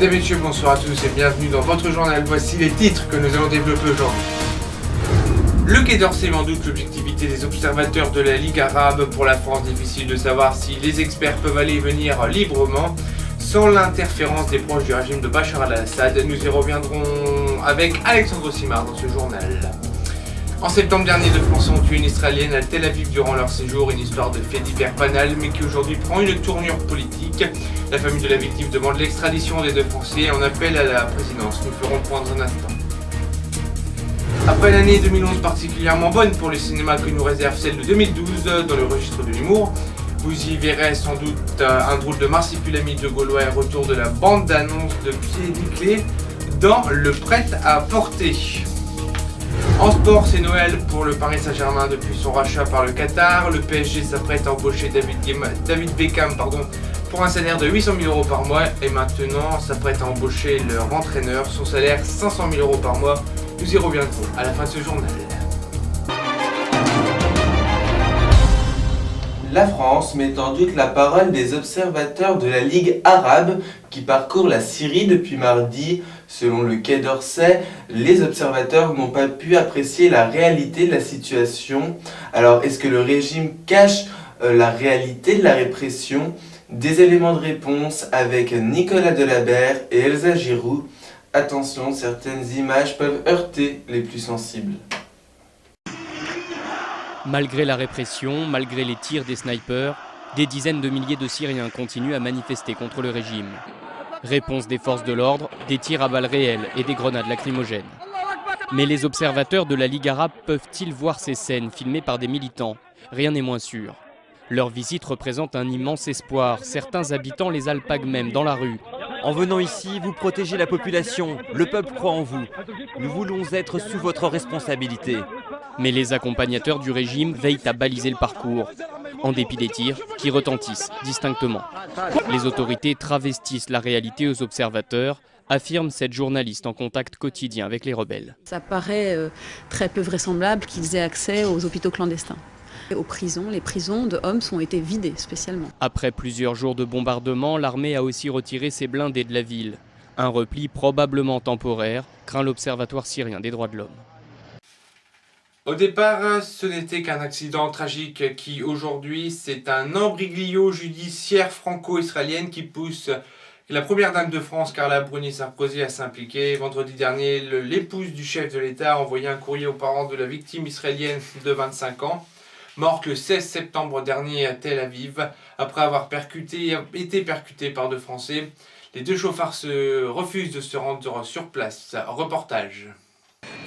et messieurs, bonsoir à tous et bienvenue dans votre journal. Voici les titres que nous allons développer aujourd'hui. Le Quai d'Orsay met en doute l'objectivité des observateurs de la Ligue arabe. Pour la France, difficile de savoir si les experts peuvent aller et venir librement sans l'interférence des proches du régime de Bachar al-Assad. Nous y reviendrons avec Alexandre Simard dans ce journal. En septembre dernier, 2 Français ont tué une Israélienne à Tel Aviv durant leur séjour, une histoire de fait divers banal, mais qui aujourd'hui prend une tournure politique. La famille de la victime demande l'extradition des 2 Français et en appelle à la présidence. Nous ferons point dans un instant. Après l'année 2011 particulièrement bonne pour le cinéma que nous réserve celle de 2012 dans le registre de l'humour, vous y verrez sans doute un drôle de marsipulami de Gaulois et retour de la bande-annonce de Pied Nickelé dans Le Prêt-à-Porter. En sport, c'est Noël pour le Paris Saint-Germain depuis son rachat par le Qatar. Le PSG s'apprête à embaucher David Beckham pour un salaire de 800 000 € par mois et maintenant s'apprête à embaucher leur entraîneur. Son salaire 500 000 € par mois. Nous y reviendrons à la fin de ce journal. La France met en doute la parole des observateurs de la Ligue arabe qui parcourent la Syrie depuis mardi. Selon le Quai d'Orsay, les observateurs n'ont pas pu apprécier la réalité de la situation. Alors, est-ce que le régime cache la réalité de la répression? Des éléments de réponse avec Nicolas Delabert et Elsa Giroud. Attention, certaines images peuvent heurter les plus sensibles. Malgré la répression, malgré les tirs des snipers, des dizaines de milliers de Syriens continuent à manifester contre le régime. Réponse des forces de l'ordre, des tirs à balles réelles et des grenades lacrymogènes. Mais les observateurs de la Ligue arabe peuvent-ils voir ces scènes filmées par des militants? Rien n'est moins sûr. Leur visite représente un immense espoir. Certains habitants les alpaguent même dans la rue. En venant ici, vous protégez la population. Le peuple croit en vous. Nous voulons être sous votre responsabilité. Mais les accompagnateurs du régime veillent à baliser le parcours, en dépit des tirs qui retentissent distinctement. Les autorités travestissent la réalité aux observateurs, affirme cette journaliste en contact quotidien avec les rebelles. Ça paraît très peu vraisemblable qu'ils aient accès aux hôpitaux clandestins. Aux prisons, les prisons de Homs ont été vidées spécialement. Après plusieurs jours de bombardement, l'armée a aussi retiré ses blindés de la ville. Un repli probablement temporaire, craint l'Observatoire syrien des droits de l'homme. Au départ, ce n'était qu'un accident tragique qui, aujourd'hui, c'est un imbroglio judiciaire franco-israélienne qui pousse la première dame de France, Carla Bruni-Sarkozy, à s'impliquer. Vendredi dernier, l'épouse du chef de l'État a envoyé un courrier aux parents de la victime israélienne de 25 ans, morte le 16 septembre dernier à Tel Aviv, après avoir été percuté par 2 Français. Les 2 chauffards refusent de se rendre sur place. Reportage.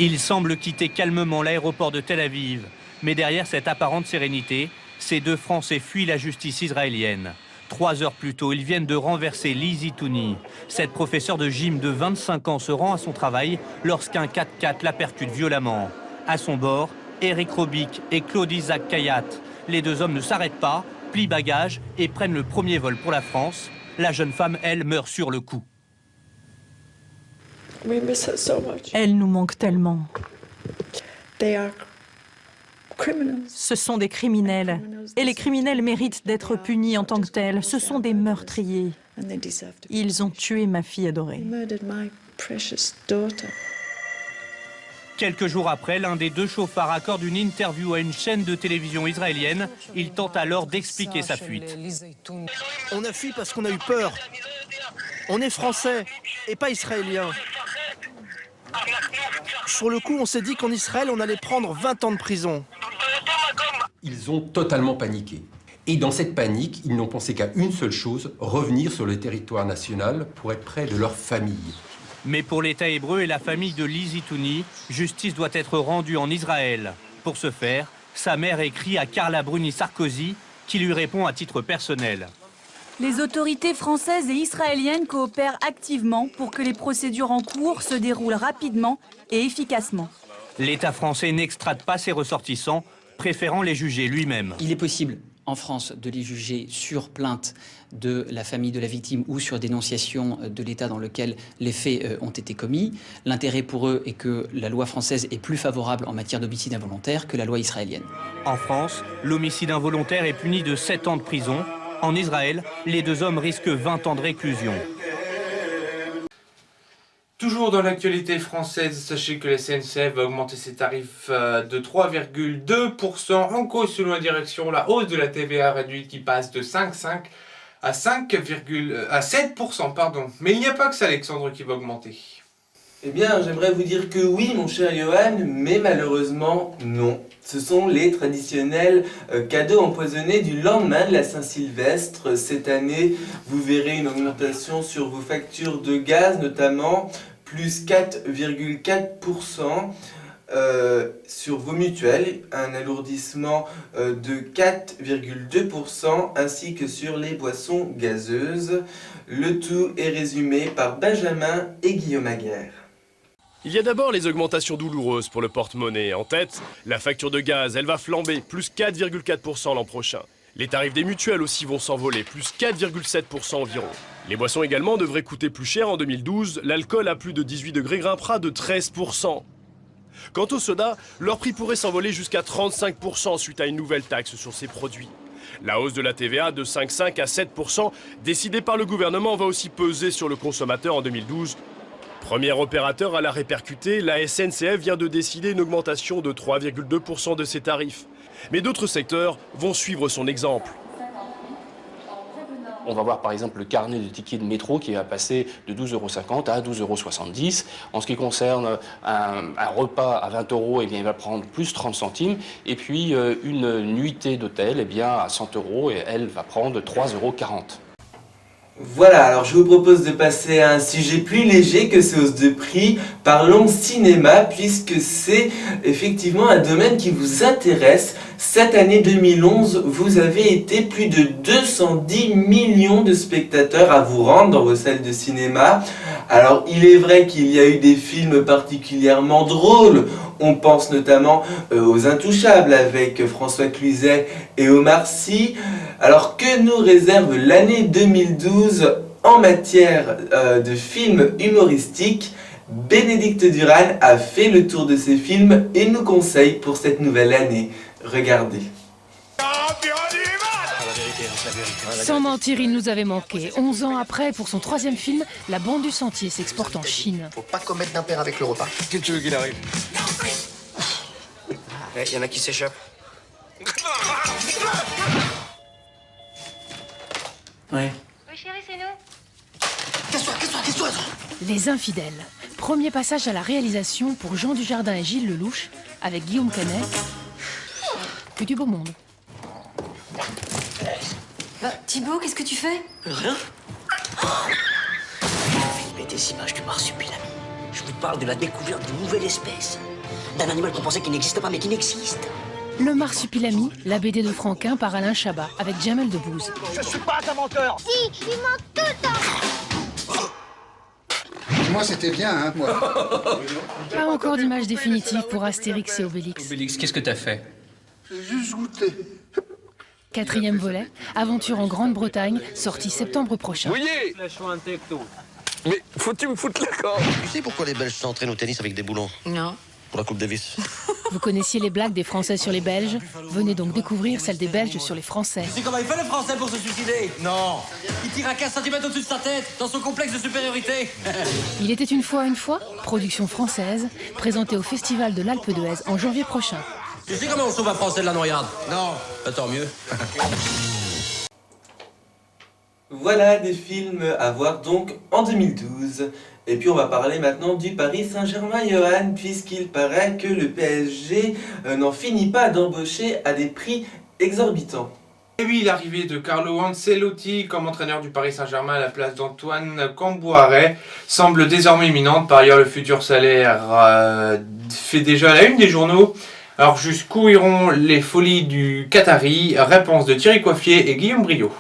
Ils semblent quitter calmement l'aéroport de Tel Aviv. Mais derrière cette apparente sérénité, ces 2 Français fuient la justice israélienne. 3 heures plus tôt, ils viennent de renverser Lizzie Touni. Cette professeure de gym de 25 ans se rend à son travail lorsqu'un 4x4 la percute violemment. À son bord, Eric Robic et Claude Isaac Kayat. Les 2 hommes ne s'arrêtent pas, plient bagages et prennent le premier vol pour la France. La jeune femme, elle, meurt sur le coup. Elle nous manque tellement. Ce sont des criminels. Et les criminels méritent d'être punis en tant que tels. Ce sont des meurtriers. Ils ont tué ma fille adorée. Quelques jours après, l'un des 2 chauffards accorde une interview à une chaîne de télévision israélienne. Il tente alors d'expliquer sa fuite. On a fui parce qu'on a eu peur. On est français et pas israéliens. Sur le coup, on s'est dit qu'en Israël, on allait prendre 20 ans de prison. Ils ont totalement paniqué. Et dans cette panique, ils n'ont pensé qu'à une seule chose, revenir sur le territoire national pour être près de leur famille. Mais pour l'État hébreu et la famille de Lizzie Touni, justice doit être rendue en Israël. Pour ce faire, sa mère écrit à Carla Bruni-Sarkozy, qui lui répond à titre personnel. Les autorités françaises et israéliennes coopèrent activement pour que les procédures en cours se déroulent rapidement et efficacement. L'État français n'extrade pas ses ressortissants, préférant les juger lui-même. Il est possible en France de les juger sur plainte de la famille de la victime ou sur dénonciation de l'État dans lequel les faits ont été commis. L'intérêt pour eux est que la loi française est plus favorable en matière d'homicide involontaire que la loi israélienne. En France, l'homicide involontaire est puni de 7 ans de prison. En Israël, les 2 hommes risquent 20 ans de réclusion. Toujours dans l'actualité française, sachez que la SNCF va augmenter ses tarifs de 3,2%. En cause, selon la direction, la hausse de la TVA réduite qui passe de 5,5 à 7%. Pardon. Mais il n'y a pas que ça, Alexandre, qui va augmenter. Eh bien, j'aimerais vous dire que oui, mon cher Johan, mais malheureusement, non. Ce sont les traditionnels cadeaux empoisonnés du lendemain de la Saint-Sylvestre. Cette année, vous verrez une augmentation sur vos factures de gaz, notamment plus 4,4%. Sur vos mutuelles, un alourdissement de 4,2% ainsi que sur les boissons gazeuses. Le tout est résumé par Benjamin et Guillaume Aguerre. Il y a d'abord les augmentations douloureuses pour le porte-monnaie. En tête, la facture de gaz, elle va flamber, plus 4,4% l'an prochain. Les tarifs des mutuelles aussi vont s'envoler, plus 4,7% environ. Les boissons également devraient coûter plus cher en 2012. L'alcool à plus de 18 degrés grimpera de 13%. Quant au soda, leur prix pourrait s'envoler jusqu'à 35% suite à une nouvelle taxe sur ces produits. La hausse de la TVA de 5,5 à 7% décidée par le gouvernement va aussi peser sur le consommateur en 2012. Premier opérateur à la répercuter, la SNCF vient de décider une augmentation de 3,2% de ses tarifs. Mais d'autres secteurs vont suivre son exemple. On va voir par exemple le carnet de tickets de métro qui va passer de 12,50 € à 12,70 €. En ce qui concerne un repas à 20 €, eh bien, il va prendre plus 30 centimes. Et puis une nuitée d'hôtel, eh bien, à 100 € et elle va prendre 3,40 €. Voilà, alors je vous propose de passer à un sujet plus léger que ces hausses de prix. Parlons cinéma, puisque c'est effectivement un domaine qui vous intéresse. Cette année 2011, vous avez été plus de 210 millions de spectateurs à vous rendre dans vos salles de cinéma. Alors il est vrai qu'il y a eu des films particulièrement drôles. On pense notamment aux Intouchables avec François Cluzet et Omar Sy. Alors que nous réserve l'année 2012 en matière de films humoristiques? Bénédicte Duran a fait le tour de ces films et nous conseille pour cette nouvelle année. Regardez. Sans mentir, il nous avait manqué. 11 ans après, pour son 3e film, La Bande du Sentier s'exporte en Chine. Faut pas commettre d'impair avec le repas. Qu'est-ce que tu veux qu'il arrive? Il y en a qui s'échappent. Ouais. Oui, chérie, c'est nous. Qu'est-ce que Les Infidèles. Premier passage à la réalisation pour Jean Dujardin et Gilles Lelouch, avec Guillaume Canet. Que du beau monde. Thibaut, qu'est-ce que tu fais? Rien. Filmer des images du marsupilami. Je vous parle de la découverte d'une nouvelle espèce. D'un animal qu'on pensait qu'il n'existe pas, mais qui n'existe. Le Marsupilami, la BD de Franquin par Alain Chabat, avec Jamel Debbouze. Je suis pas un menteur. Si, il ment tout le temps. Moi, c'était bien, hein, moi. Pas encore d'image définitive pour Astérix et Obélix. Obélix, qu'est-ce que t'as fait? J'ai juste goûté. 4e volet, Aventure en Grande-Bretagne, sorti septembre prochain. Oui. Mais faut-tu me foutre la corde? Tu sais pourquoi les Belges s'entraînent au tennis avec des boulons? Non. Pour la Coupe Davis. Vous connaissiez les blagues des Français sur les Belges? Venez donc découvrir celles des Belges sur les Français. Tu sais comment il fait le Français pour se suicider? Non. Il tire à 15 cm au-dessus de sa tête, dans son complexe de supériorité. Il était une fois, production française, présentée au Festival de l'Alpe d'Huez en janvier prochain. Tu sais comment on sauve un Français de la noyade? Non. Tant mieux. Voilà des films à voir donc en 2012. Et puis on va parler maintenant du Paris Saint-Germain, Johan, puisqu'il paraît que le PSG n'en finit pas d'embaucher à des prix exorbitants. Et oui, l'arrivée de Carlo Ancelotti comme entraîneur du Paris Saint-Germain à la place d'Antoine Camboire semble désormais imminente. Par ailleurs, le futur salaire fait déjà la une des journaux. Alors jusqu'où iront les folies du Qatari? Réponse de Thierry Coiffier et Guillaume Briot.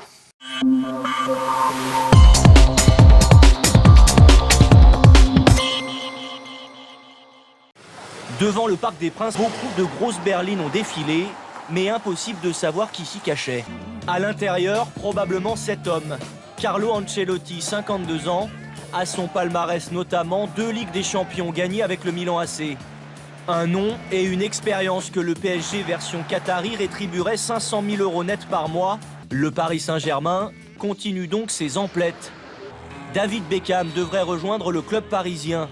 Devant le Parc des Princes, beaucoup de grosses berlines ont défilé, mais impossible de savoir qui s'y cachait. À l'intérieur, probablement cet homme, Carlo Ancelotti, 52 ans, a son palmarès notamment 2 Ligues des Champions gagnées avec le Milan AC. Un nom et une expérience que le PSG version Qatari rétribuerait 500 000 € net par mois. Le Paris Saint-Germain continue donc ses emplettes. David Beckham devrait rejoindre le club parisien.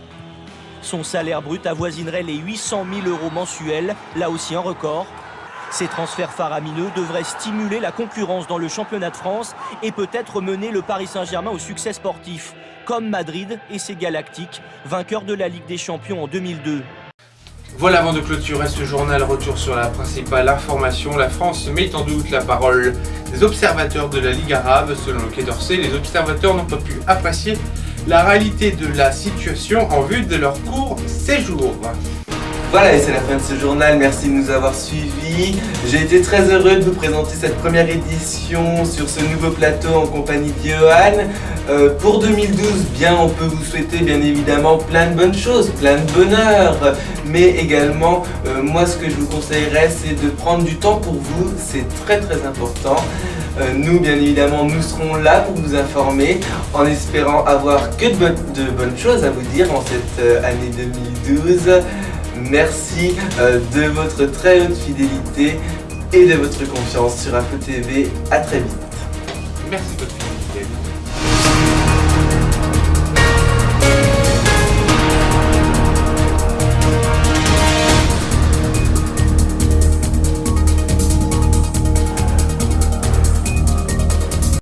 Son salaire brut avoisinerait les 800 000 € mensuels, là aussi un record. Ces transferts faramineux devraient stimuler la concurrence dans le championnat de France et peut-être mener le Paris Saint-Germain au succès sportif, comme Madrid et ses Galactiques, vainqueurs de la Ligue des Champions en 2002. Voilà, avant de clôturer ce journal, retour sur la principale information. La France met en doute la parole des observateurs de la Ligue arabe. Selon le Quai d'Orsay, les observateurs n'ont pas pu apprécier la réalité de la situation en vue de leur court séjour. Voilà, et c'est la fin de ce journal, merci de nous avoir suivis. J'ai été très heureux de vous présenter cette première édition sur ce nouveau plateau en compagnie de Johan. Pour 2012, on peut vous souhaiter bien évidemment plein de bonnes choses, plein de bonheur. Mais également, moi ce que je vous conseillerais, c'est de prendre du temps pour vous, c'est très important. Nous, bien évidemment, nous serons là pour vous informer, en espérant avoir que de bonnes choses à vous dire en cette année 2012. Merci de votre très haute fidélité et de votre confiance sur Info TV. À très vite. Merci de votre fidélité.